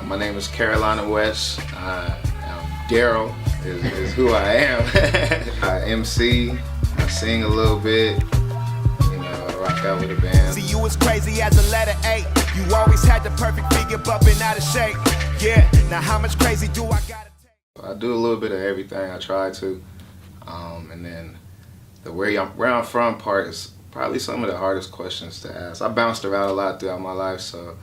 My name is Carolina West. Daryl is who I am. I MC, I sing a little bit, I rock out with a band. See, you was crazy as a letter A. You always had the perfect figure, but been out of shape. Yeah, now how much crazy do I gotta take? I do a little bit of everything. I try to. And then the where I'm from part is probably some of the hardest questions to ask. I bounced around a lot throughout my life, so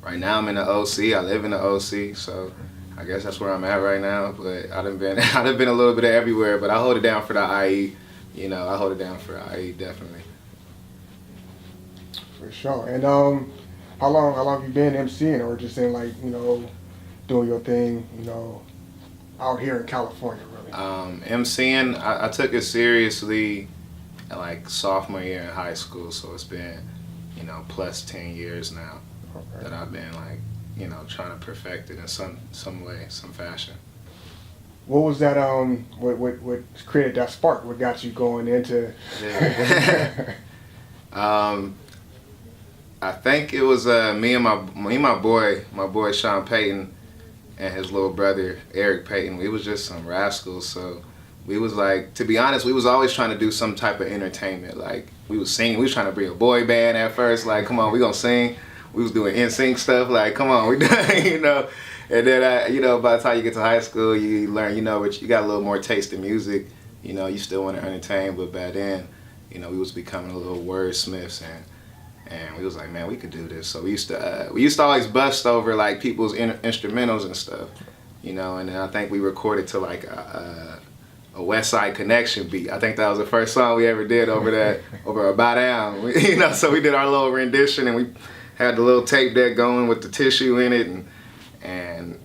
right now I'm in the OC. I live in the OC, so I guess that's where I'm at right now. But I done been a little bit of everywhere, but I hold it down for the IE. I hold it down for the IE definitely. For sure. And how long have you been MCing, or just in doing your thing, out here in California, really? MCing, I took it seriously at like sophomore year in high school, so it's been, plus 10 years now that I've been trying to perfect it in some way, some fashion. What was that, what created that spark? What got you going into? Yeah. I think it was me and my boy Sean Payton and his little brother Eric Payton. We was just some rascals, so we was to be honest, we was always trying to do some type of entertainment. Like we was singing, we was trying to bring a boy band at first. Like, come on, we gonna sing. We was doing NSYNC stuff. Like, come on, we done, And then by the time you get to high school, you learn, but you got a little more taste in music. You still want to entertain, but back then, we was becoming a little wordsmiths and we was like, man, we could do this. So we used to always bust over like people's instrumentals and stuff, and then I think we recorded to like a West Side Connection beat. I think that was the first song we ever did over a Bow Down. So we did our little rendition and we had the little tape deck going with the tissue in it, and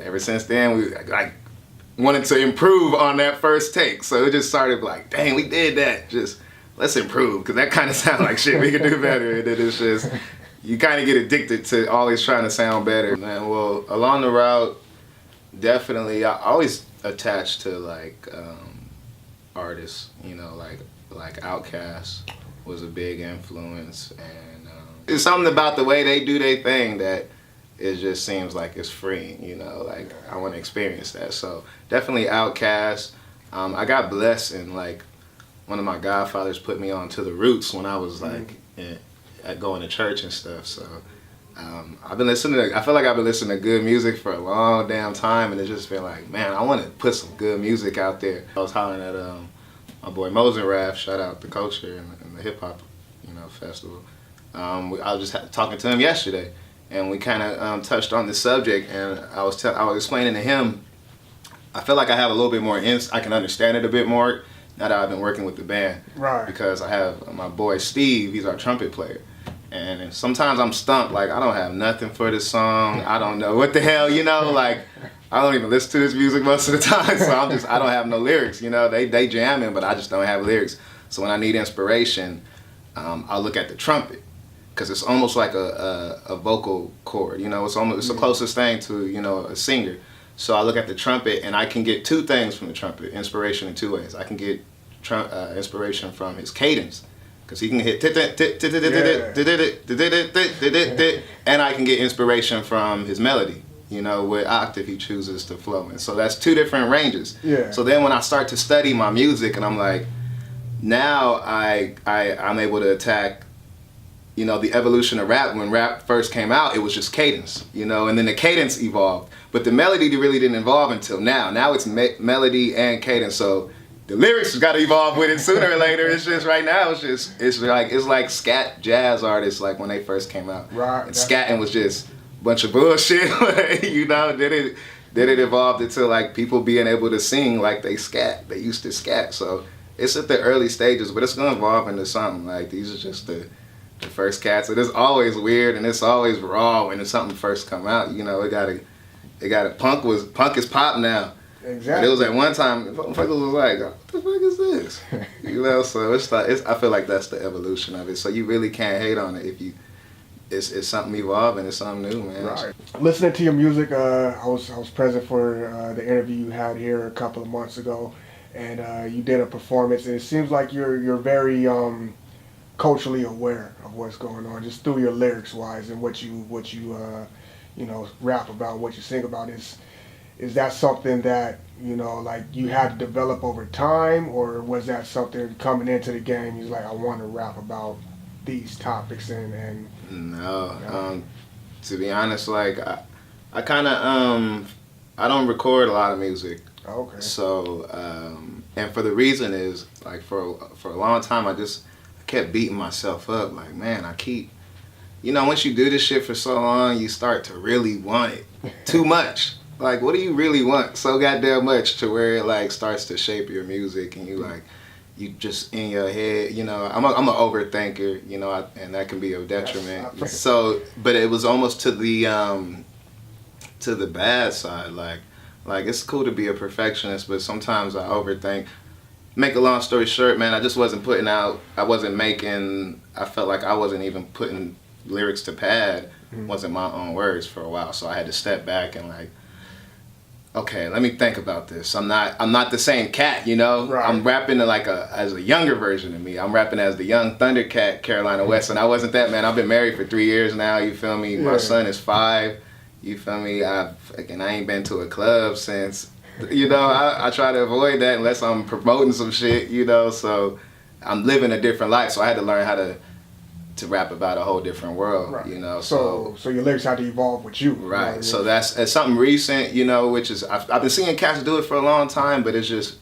ever since then we wanted to improve on that first take. So it just started like, dang, we did that. Just let's improve, because that kind of sounds like shit. We could do better. And then it's just, you kind of get addicted to always trying to sound better. Man, well, along the route, definitely, I always attached to artists, like Outkast was a big influence. And it's something about the way they do their thing that it just seems like it's freeing, I want to experience that. So definitely Outkast. I got blessed and one of my godfathers put me on to the Roots when I was going to church and stuff. So I've been listening I feel like I've been listening to good music for a long damn time, and it's just been like, man, I want to put some good music out there. I was hollering at my boy Mosenrath, shout out the culture and the hip hop festival. I was just talking to him yesterday, and we kind of touched on the subject, and I was explaining to him, I feel like I have a little bit more I can understand it a bit more now that I've been working with the band. Right. Because I have my boy Steve, he's our trumpet player. And sometimes I'm stumped, I don't have nothing for this song. I don't know what the hell, I don't even listen to this music most of the time, so I don't have no lyrics, they jamming, but I just don't have lyrics. So when I need inspiration, I'll look at the trumpet, because it's almost like a vocal cord, it's the closest thing to, a singer. So I look at the trumpet, and I can get two things from the trumpet, inspiration in two ways. I can get inspiration from his cadence, because he can hit and I can get inspiration from his melody, what octave he chooses to flow in. So that's two different ranges. Yeah. So then when I start to study my music, and I'm like, now I'm able to attack the evolution of rap. When rap first came out, it was just cadence, and then the cadence evolved. But the melody really didn't evolve until now. Now it's melody and cadence. So the lyrics got to evolve with it sooner or later. It's just right now, it's like scat jazz artists when they first came out. Right. And scatting was just a bunch of bullshit, Then it evolved into people being able to sing like they scat. They used to scat. So it's at the early stages, but it's gonna evolve into something. These are just the first cats. It is always weird and it's always raw when something first come out. It got punk is pop now. Exactly. But it was at one time, motherfuckers was like, what the fuck is this? So I feel like that's the evolution of it. So you really can't hate on it if it's something evolving, it's something new, man. Right. Listening to your music, I was present for the interview you had here a couple of months ago, and you did a performance, and it seems like you're very culturally aware of what's going on, just through your lyrics wise and what you rap about what you sing about. Is that something that, like you had to develop over time, or was that something coming into the game, you're like, I want to rap about these topics and No, to be honest, like I kind of I don't record a lot of music. Okay. So and for the reason is like for a long time I kept beating myself up, like, man, I keep, once you do this shit for so long, you start to really want it too much. Like, what do you really want so goddamn much to where it like starts to shape your music, and you just in your head, I'm an overthinker, and that can be a detriment. So, but it was almost to the bad side, like it's cool to be a perfectionist, but sometimes I overthink. Make a long story short, man, I just wasn't putting out, I felt like I wasn't even putting lyrics to pad, wasn't my own words for a while, so I had to step back and like, okay, let me think about this. I'm not the same cat, Right. I'm rapping as a younger version of me. I'm rapping as the young Thundercat Carolina West, and I wasn't that, man. I've been married for 3 years now, you feel me? Yeah. My son is 5, you feel me? I ain't been to a club since, I try to avoid that unless I'm promoting some shit, so I'm living a different life, so I had to learn how to rap about a whole different world, right. So your lyrics had to evolve with you. Right. So that's something recent, which is I've been seeing cats do it for a long time, but it's just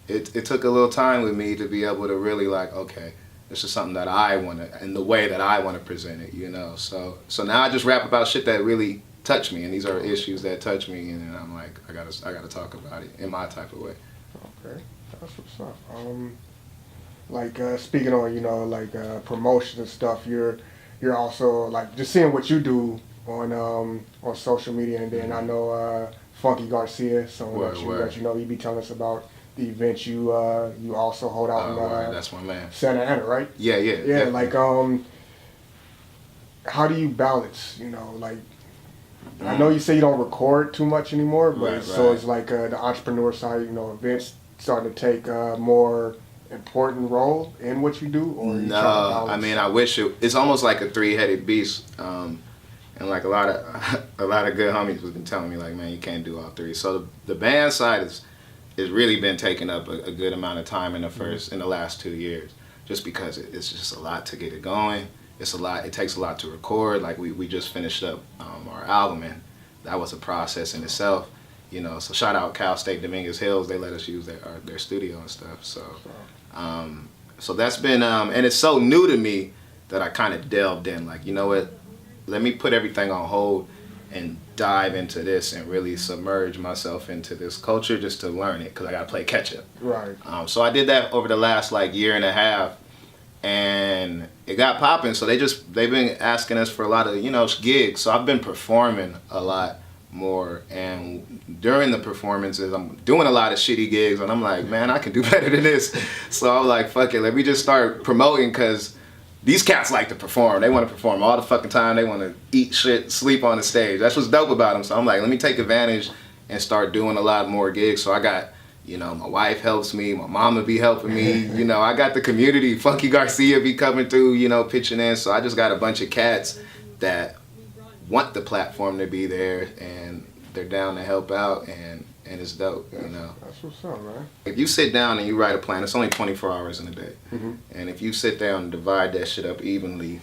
it took a little time with me to be able to really like, okay, this is something that I want to, in the way that I want to present it, So now I just rap about shit that really touch me, and these are issues that touch me, and I'm like, I gotta talk about it in my type of way. Okay, that's what's up. Like speaking on promotion and stuff, you're also like just seeing what you do on social media, and then I know Funky Garcia, someone that you be telling us about the event you also hold out in that's my man. Santa Ana, right? Yeah. Definitely. Like how do you balance? I know you say you don't record too much anymore, but so it's like the entrepreneur side, events starting to take more important role in what you do, or you try to balance? I mean, I wish it's almost like a three-headed beast, and like a lot of good homies have been telling me, like, man, you can't do all three. So the band side is really been taking up a good amount of time in the last 2 years, just because it's just a lot to get it going. It's a lot. It takes a lot to record. Like we just finished up our album, and that was a process in itself. So shout out Cal State Dominguez Hills. They let us use their studio and stuff. So that's been, and it's so new to me that I kind of delved in. Like, you know what? Let me put everything on hold and dive into this and really submerge myself into this culture just to learn it, because I got to play catch up. Right. So I did that over the last year and a half, and it got popping. So they've been asking us for a lot of gigs. So I've been performing a lot more, and during the performances I'm doing a lot of shitty gigs, and I'm like, man, I can do better than this. So I'm like, fuck it, let me just start promoting, because these cats like to perform. They want to perform all the fucking time. They want to eat shit, sleep on the stage. That's what's dope about them. So I'm like, let me take advantage and start doing a lot more gigs. So I got, my wife helps me, my mama be helping me, I got the community, Funky Garcia be coming through, pitching in. So I just got a bunch of cats that want the platform to be there, and they're down to help out, and it's dope, That's what's up, man. If you sit down and you write a plan, it's only 24 hours in a day. Mm-hmm. And if you sit down and divide that shit up evenly,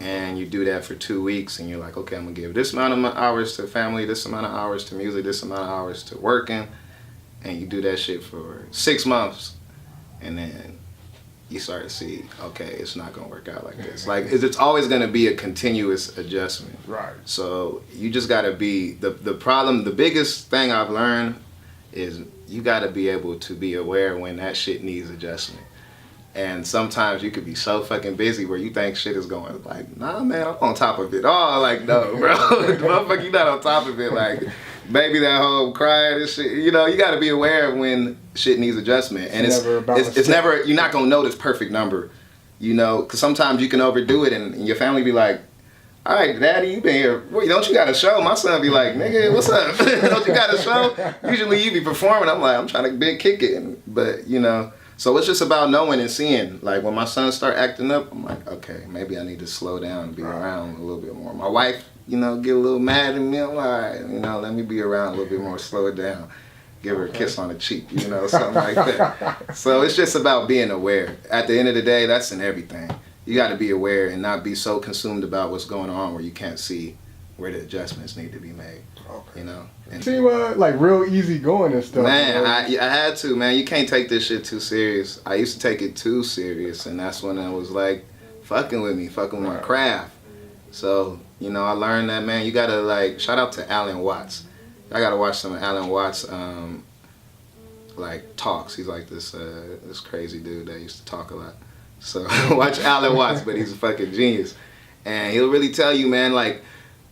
and you do that for 2 weeks, and you're like, okay, I'm gonna give this amount of hours to family, this amount of hours to music, this amount of hours to working, and you do that shit for 6 months, and then you start to see, okay, it's not gonna work out like this. Like, it's always gonna be a continuous adjustment. Right. So you just gotta be, the problem, the biggest thing I've learned is you gotta be able to be aware when that shit needs adjustment. And sometimes you could be so fucking busy where you think shit is going, like, nah, man, I'm on top of it. Oh, like, no, bro. Motherfucker, you're not on top of it. Like, baby, that whole crying and shit. You got to be aware of when shit needs adjustment. And it's never, you're not going to know this perfect number, because sometimes you can overdo it, and your family be like, all right, daddy, you been here. Wait, don't you got a show? My son be like, nigga, what's up? Don't you got a show? Usually you be performing. I'm like, I'm trying to big kick it. But, so it's just about knowing and seeing. Like, when my sons start acting up, I'm like, okay, maybe I need to slow down and be around a little bit more. My wife get a little mad at me. I'm like, all right, let me be around a little bit more, slow it down. Give her a kiss on the cheek, something like that. So it's just about being aware. At the end of the day, that's in everything. You got to be aware and not be so consumed about what's going on where you can't see where the adjustments need to be made. Okay. And seem like real easy going and stuff. Man, I had to, man. You can't take this shit too serious. I used to take it too serious, and that's when I was like, fucking with my craft. So, I learned that, man, you gotta shout out to Alan Watts. I gotta watch some of Alan Watts talks. He's like this crazy dude that used to talk a lot. So watch Alan Watts, but he's a fucking genius. And he'll really tell you, man,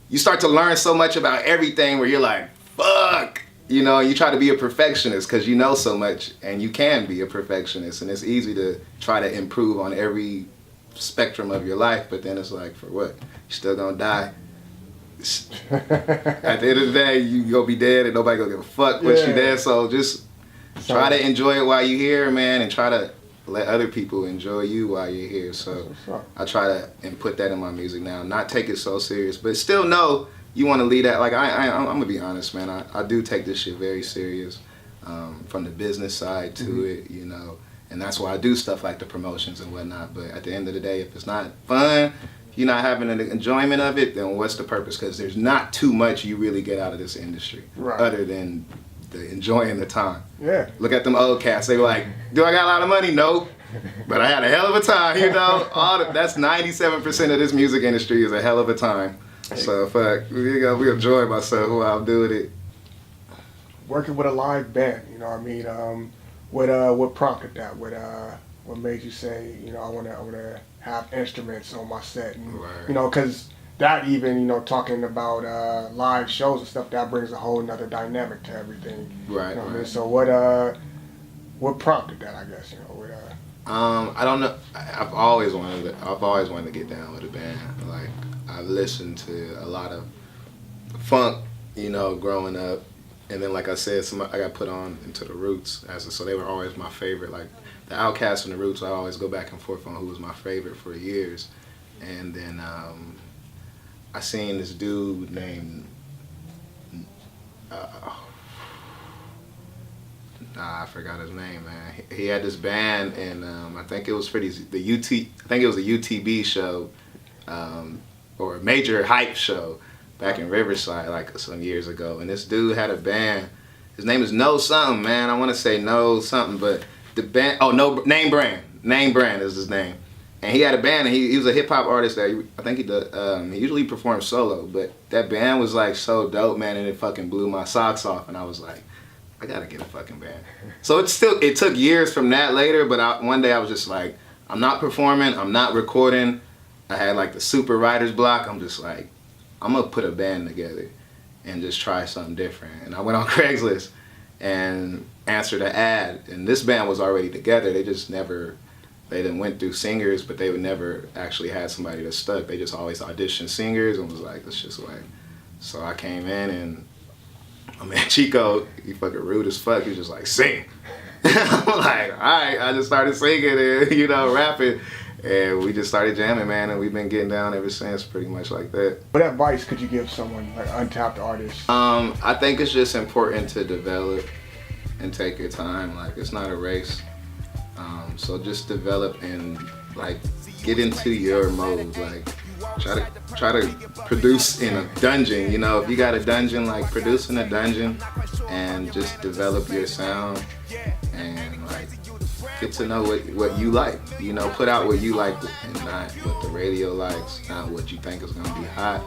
you start to learn so much about everything where you're like, fuck. You try to be a perfectionist because you know so much, and you can be a perfectionist, and it's easy to try to improve on every spectrum of your life, but then it's like, for what? You're still gonna die. At the end of the day, you gonna be dead and nobody gonna give a fuck once you dead. So just try to enjoy it while you're here, man, and try to let other people enjoy you while you're here. So I try to and put that in my music now. Not take it so serious, but still know you want to lead that. I'm gonna be honest, man. I do take this shit very serious, from the business side to it, and that's why I do stuff like the promotions and whatnot. But at the end of the day, if it's not fun, you're not having an enjoyment of it, then what's the purpose? Because there's not too much you really get out of this industry, other than the enjoying the time. Yeah. Look at them old cats. They were like, do I got a lot of money? Nope. But I had a hell of a time, That's 97% of this music industry is a hell of a time. So fuck, we enjoy myself while I'm doing it. Working with a live band, what prompted that? What made you say, I wanna have instruments on my set, and because that even talking about live shows and stuff, that brings a whole nother dynamic to everything. Right. So what prompted that? I guess I don't know. I've always wanted to get down with a band. I've listened to a lot of funk, growing up, and then like I said, I got put on into the Roots so they were always my favorite. Like the Outkast and the Roots, I always go back and forth on who was my favorite for years. And then I seen this dude named I forgot his name, man. He had this band, and I think it was for the UT. I think it was a UTB show, or a major hype show back in Riverside, some years ago. And this dude had a band. His name is No Something, man. I want to say No Something, but the band. Oh no, Name Brand. Name Brand is his name. And he had a band, and he was a hip hop artist that I think he usually performs solo, but that band was so dope, man, and it fucking blew my socks off, and I was like, I gotta get a fucking band. So it took years from that later, but one day I was just like, I'm not performing, I'm not recording. I had the super writer's block. I'm just like, I'm gonna put a band together and just try something different. And I went on Craigslist and answered an ad, and this band was already together. They didn't went through singers, but they would never actually had somebody that stuck. They just always auditioned singers and was like, let's just wait. So I came in, and my man Chico, he fucking rude as fuck. He was just like, sing. I'm like, all right. I just started singing and, rapping. And we just started jamming, man, and we've been getting down ever since, pretty much like that. What advice could you give someone, untapped artist? I think it's just important to develop and take your time. It's not a race. So just develop and get into your mode. Try to produce in a dungeon. If you got a dungeon, produce in a dungeon and just develop your sound and get to know what you like. Put out what you like and not what the radio likes, not what you think is gonna be hot.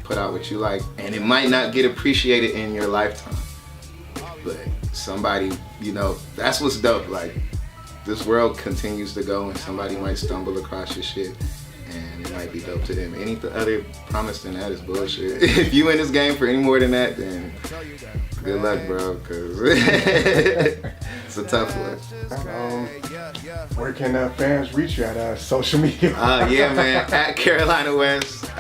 Put out what you like, and it might not get appreciated in your lifetime, but somebody, that's what's dope. This world continues to go, and somebody might stumble across your shit, and it might be dope to them. Any other promise than that is bullshit. If you in this game for any more than that, then good luck, bro, because it's a tough one. Where can fans reach you at social media? Yeah, man, at Carolina West.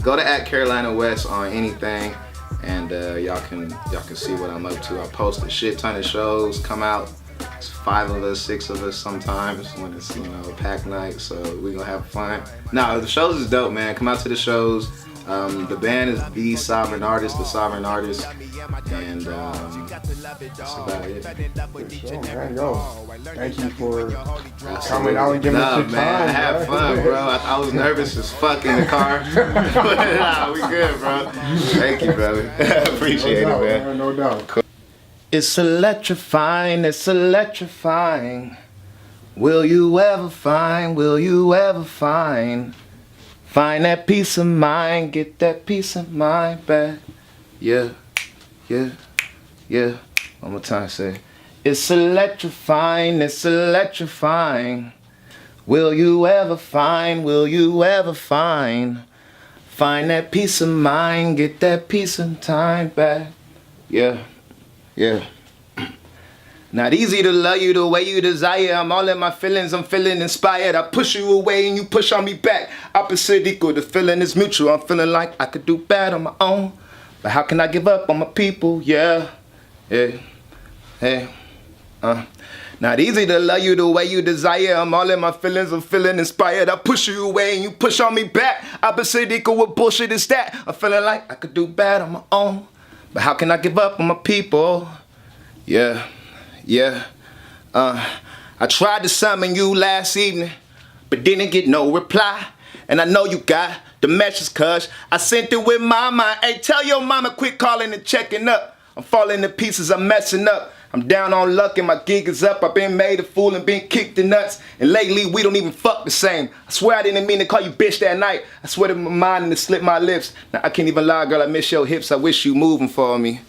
Go to at Carolina West on anything, and y'all can see what I'm up to. I post a shit ton of shows. Come out. It's 5 of us, 6 of us sometimes when it's a packed night, so we gonna have fun. No, the shows is dope, man. Come out to the shows. The band is The Sovereign Artist, and that's about it. For sure, man. Yo, thank you for coming out and giving us your time. I had fun, bro. I was nervous as fuck in the car. But nah, we good, bro. Thank you, brother. Appreciate No doubt, it, man. No doubt. It's electrifying, it's electrifying. Will you ever find that peace of mind, get that peace of mind back? Yeah, yeah, yeah. One more time, say. It's electrifying, it's electrifying. Will you ever find that peace of mind, get that peace of time back? Yeah, yeah. Not easy to love you the way you desire. I'm all in my feelings, I'm feeling inspired. I push you away and you push on me back. Opposite equal, the feeling is mutual. I'm feeling like I could do bad on my own, but how can I give up on my people? Yeah, yeah, hey, Not easy to love you the way you desire. I'm all in my feelings, I'm feeling inspired. I push you away and you push on me back. Opposite equal, what bullshit is that? I'm feeling like I could do bad on my own, but how can I give up on my people? Yeah. Yeah, I tried to summon you last evening, but didn't get no reply. And I know you got the message, cuz I sent it with my mind. Hey, tell your mama quit calling and checking up. I'm falling to pieces, I'm messing up. I'm down on luck and my gig is up. I've been made a fool and been kicked in nuts. And lately we don't even fuck the same. I swear I didn't mean to call you bitch that night. I swear to my mind and it slipped my lips. Now I can't even lie, girl, I miss your hips. I wish you moving for me.